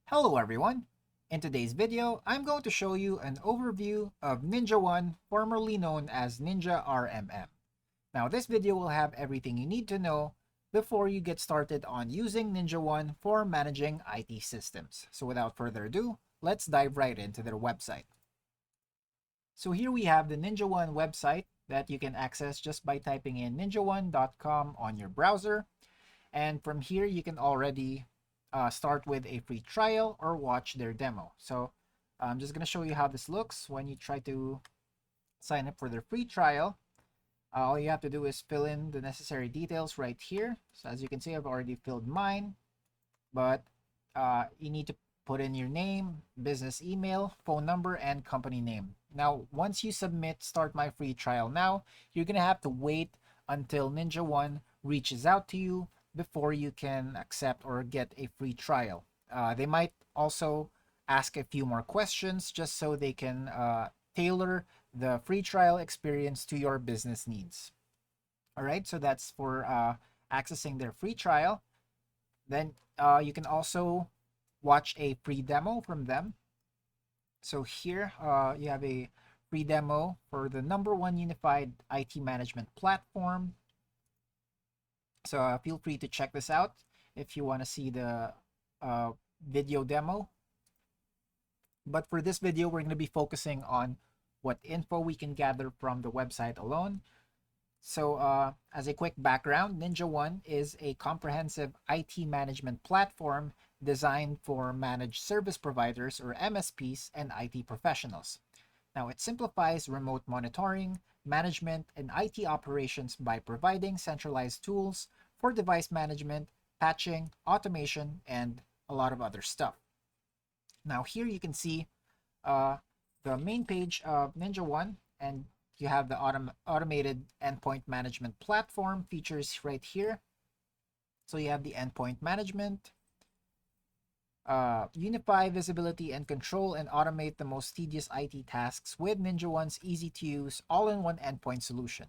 Hello everyone! In today's video, I'm going to show you an overview of NinjaOne, formerly known as NinjaRMM. Now this video will have everything you need to know before you get started on using NinjaOne for managing IT systems. So without further ado, let's dive right into their website. So here we have the NinjaOne website that you can access just by typing in ninjaone.com on your browser. And from here, you can already start with a free trial or watch their demo. So I'm just going to show you how this looks when you try to sign up for their free trial. All you have to do is fill in the necessary details right here. So as you can see, I've already filled mine, but you need to put in your name, business email, phone number, and company name. Now, once you submit Start My Free Trial Now, you're going to have to wait until NinjaOne reaches out to you before you can accept or get a free trial. They might also ask a few more questions just so they can tailor the free trial experience to your business needs. All right, so that's for accessing their free trial. Then you can also watch a free demo from them. So here you have a free demo for the #1 unified IT management platform. So feel free to check this out if you want to see the video demo. But for this video, we're going to be focusing on what info we can gather from the website alone. So as a quick background, NinjaOne is a comprehensive IT management platform designed for managed service providers or MSPs and IT professionals. Now, it simplifies remote monitoring, management, and IT operations by providing centralized tools for device management, patching, automation, and a lot of other stuff. Now, here you can see the main page of NinjaOne, and you have the automated endpoint management platform features right here. So you have the endpoint management, unify visibility and control and automate the most tedious IT tasks with NinjaOne's easy-to-use all-in-one endpoint solution,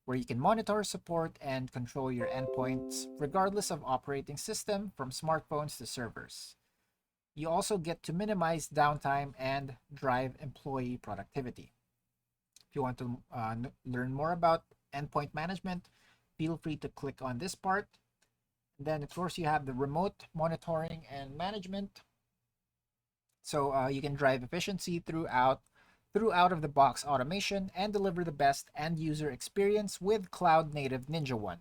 where you can monitor, support, and control your endpoints regardless of operating system from smartphones to servers. You also get to minimize downtime and drive employee productivity. If you want to learn more about endpoint management, feel free to click on this part. Then, of course, you have the remote monitoring and management. So you can drive efficiency through out-of-the-box automation and deliver the best end-user experience with cloud-native NinjaOne.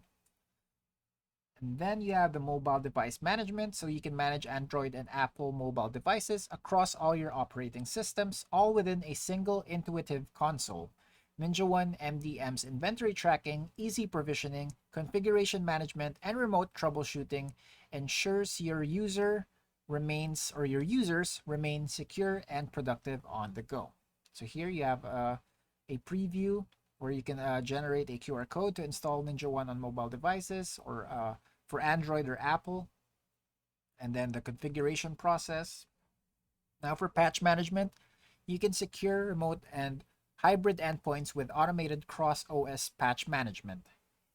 And then you have the mobile device management, so you can manage Android and Apple mobile devices across all your operating systems, all within a single intuitive console. NinjaOne MDM's inventory tracking, easy provisioning, configuration management, and remote troubleshooting ensures your users remain secure and productive on the go. So here you have a preview where you can generate a QR code to install NinjaOne on mobile devices or for Android or Apple, and then the configuration process. Now for patch management, you can secure remote and hybrid endpoints with automated cross-OS patch management,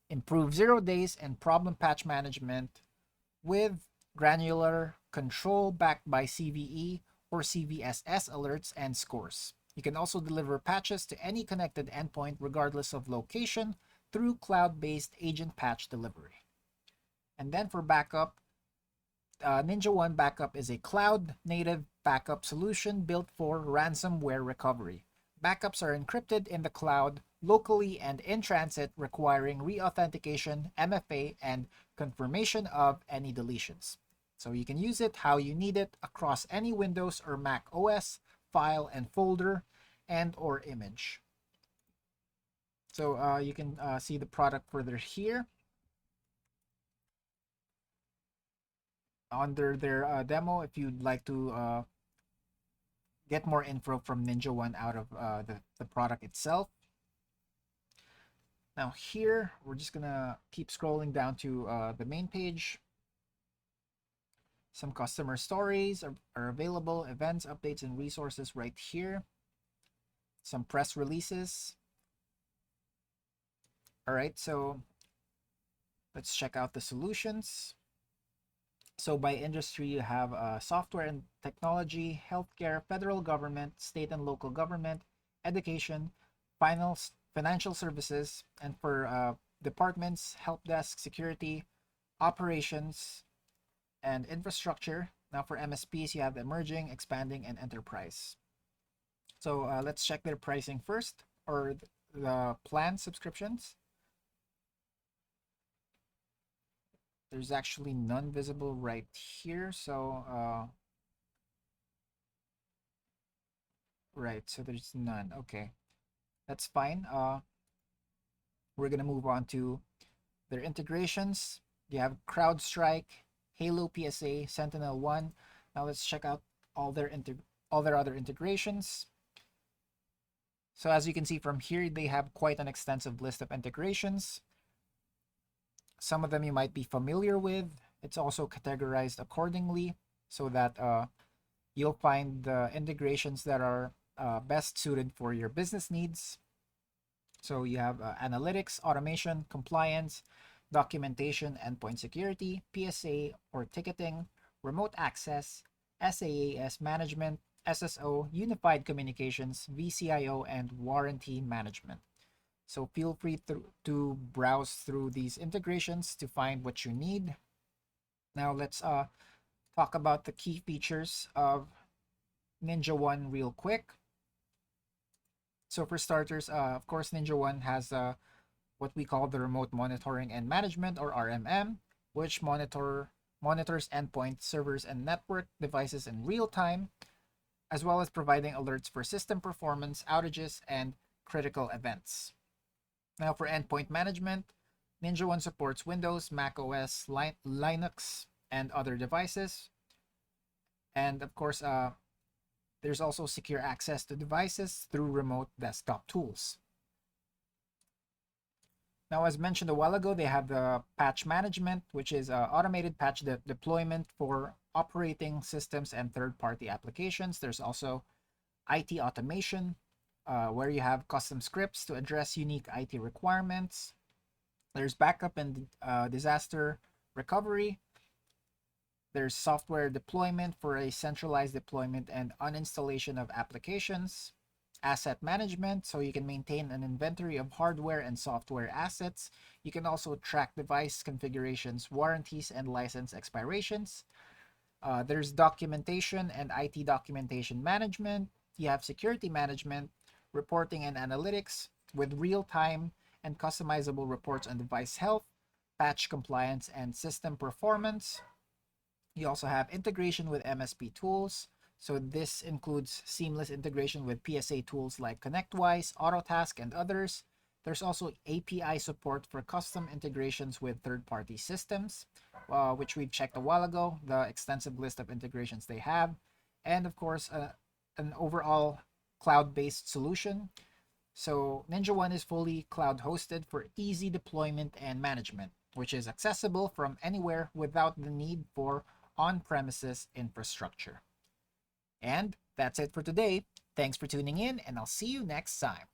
improve 0 days and problem patch management with granular control backed by CVE or CVSS alerts and scores. You can also deliver patches to any connected endpoint regardless of location through cloud-based agent patch delivery. And then for backup, NinjaOne Backup is a cloud-native backup solution built for ransomware recovery. Backups are encrypted in the cloud, locally and in transit, requiring re-authentication, MFA, and confirmation of any deletions. So you can use it how you need it across any Windows or Mac OS, file and folder, and or image. So you can see the product further here. Under their demo, if you'd like to get more info from NinjaOne out of the product itself. Now here, we're just gonna keep scrolling down to the main page. Some customer stories are available, events, updates, and resources right here. Some press releases. All right, so let's check out the solutions. So by industry, you have software and technology, healthcare, federal government, state and local government, education, financial services, and for departments, help desk, security, operations, and infrastructure. Now for MSPs, you have emerging, expanding, and enterprise. So let's check their pricing first, or the plan subscriptions. There's actually none visible right here. So, right, so there's none. Okay, that's fine. We're gonna move on to their integrations. You have CrowdStrike, Halo PSA, Sentinel-1. Now let's check out all their other integrations. So as you can see from here, they have quite an extensive list of integrations. Some of them you might be familiar with. It's also categorized accordingly so that you'll find the integrations that are best suited for your business needs. So you have analytics, automation, compliance, documentation, endpoint security, PSA or ticketing, remote access, SaaS management, SSO, unified communications, VCIO, and warranty management. So feel free to browse through these integrations to find what you need. Now let's talk about the key features of NinjaOne real quick. So for starters, of course, NinjaOne has what we call the remote monitoring and management, or RMM, which monitors endpoint servers and network devices in real time, as well as providing alerts for system performance, outages, and critical events. Now for endpoint management, NinjaOne supports Windows, Mac OS, Linux, and other devices. And of course, there's also secure access to devices through remote desktop tools. Now, as mentioned a while ago, they have the patch management, which is automated patch deployment for operating systems and third-party applications. There's also IT automation, where you have custom scripts to address unique IT requirements. There's backup and disaster recovery. There's software deployment for a centralized deployment and uninstallation of applications. Asset management, so you can maintain an inventory of hardware and software assets. You can also track device configurations, warranties, and license expirations. There's documentation and IT documentation management. You have security management, reporting and analytics with real-time and customizable reports on device health, patch compliance, and system performance. You also have integration with MSP tools. So this includes seamless integration with PSA tools like ConnectWise, Autotask, and others. There's also API support for custom integrations with third-party systems, which we've checked a while ago, the extensive list of integrations they have. And of course, an overall cloud-based solution. So NinjaOne is fully cloud-hosted for easy deployment and management, which is accessible from anywhere without the need for on-premises infrastructure. And that's it for today. Thanks for tuning in, and I'll see you next time.